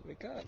Wake up.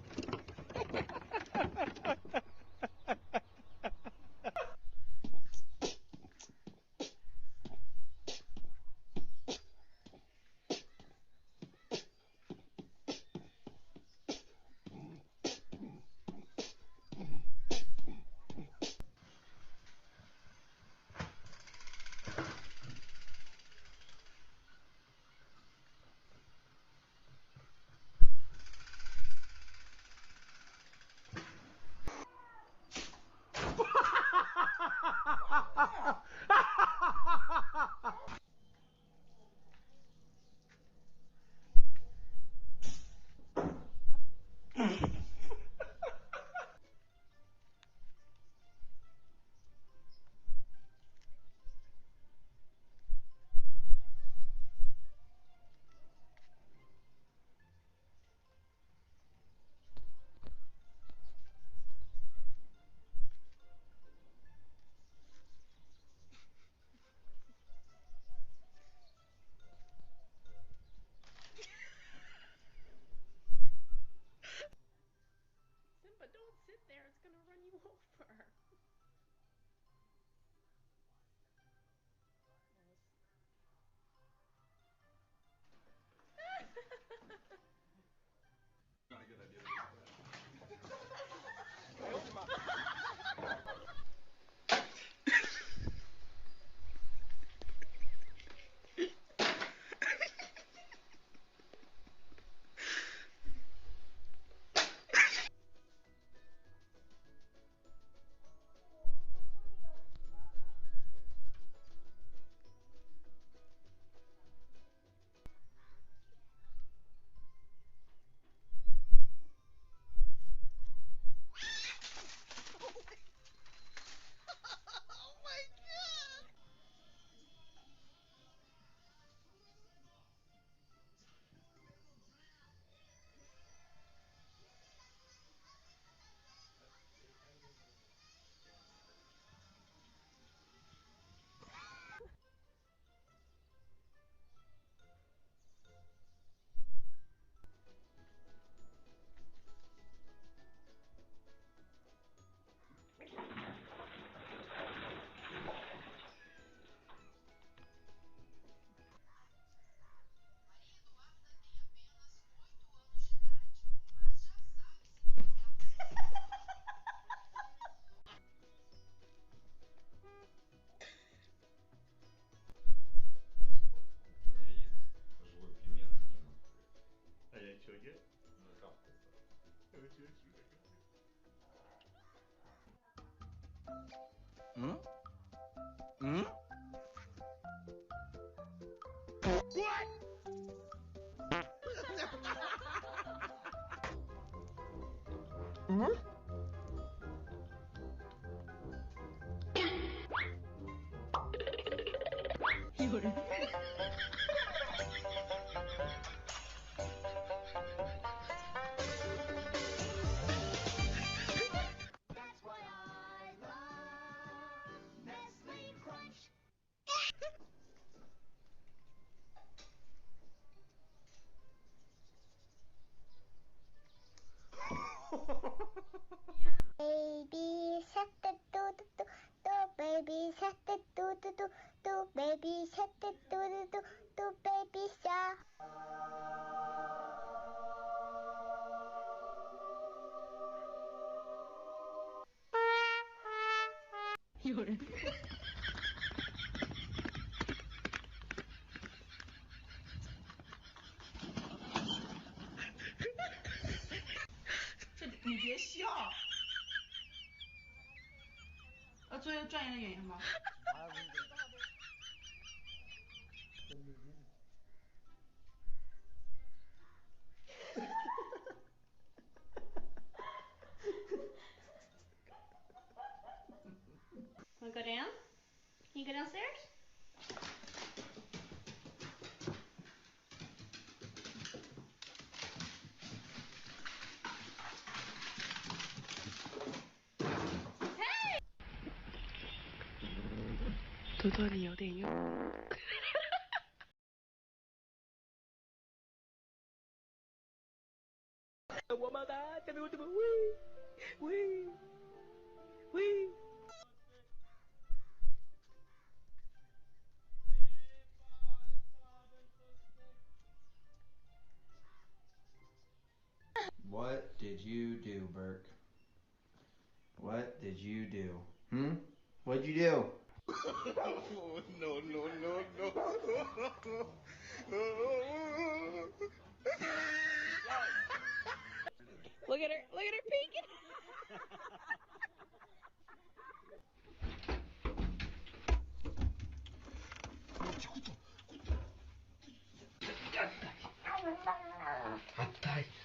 Simba, don't sit there. It's gonna run you over. Not a good idea. Живой пимент Дима. А я чё, нет? Накапался. М? М? What? М? Юра. Baby shark do do do do, baby shark do do do do, baby shark do do do do, baby shark. Юра.你别笑。要做一个专业的演员吗？Wanna go down? Can you go downstairs? Hey! 多多，你有点用。王八蛋，这边我这边喂喂喂。What did you do, Burke? What did you do? What'd you do? Oh, no, no, no, no. Look at her peeking.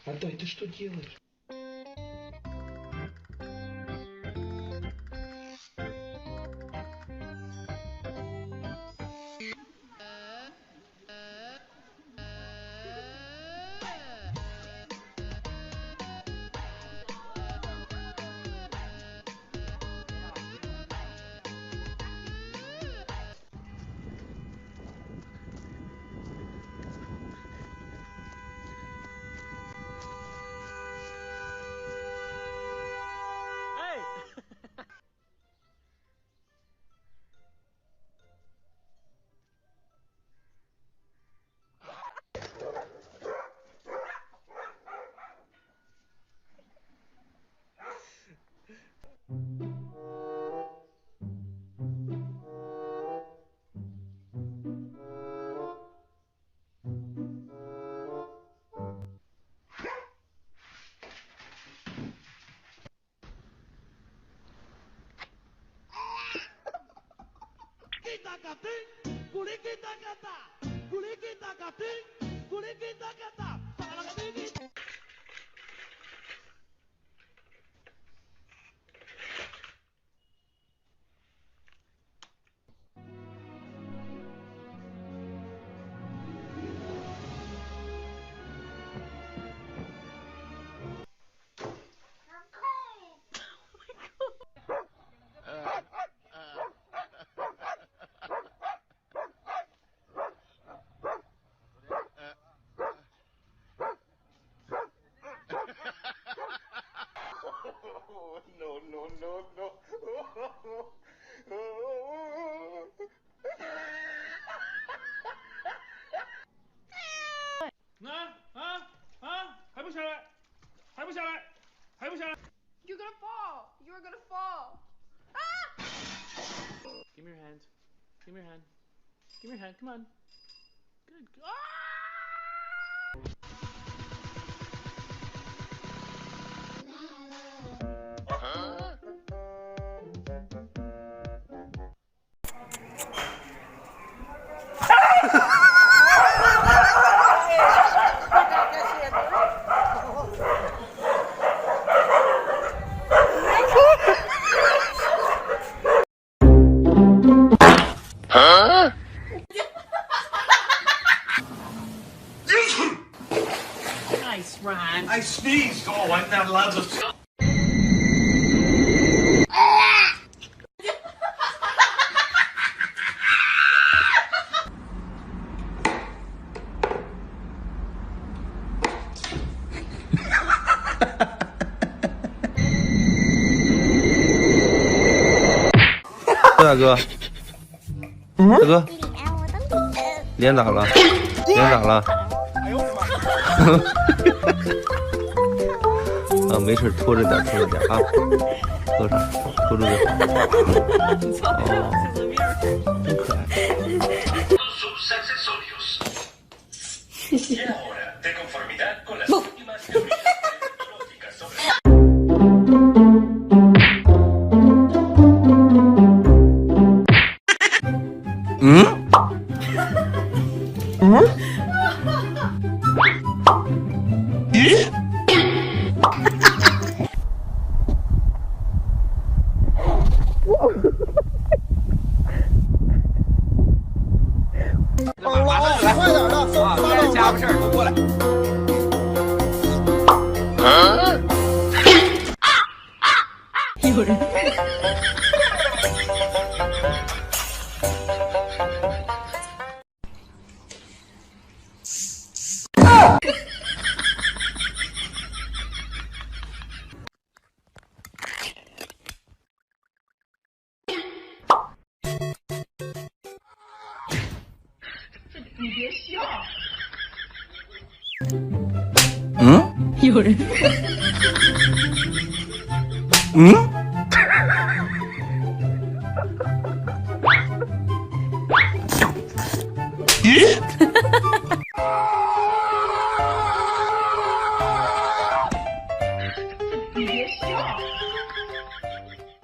Отдай, ты что делаешь? Oh, no, no, no, no. You're gonna fall. You're gonna fall. Give me your hand. Give me your hand. Give me your hand. Come on. Good. Nice, Ron. I sneezed. Oh, I'm not allowed to.大哥，大哥，脸咋了？脸咋了？啊，没事，拖着点，拖着点啊，拖着，拖住就好。哦，真可爱。家伙事儿都过来。有人。嗯？有人。嗯？咦？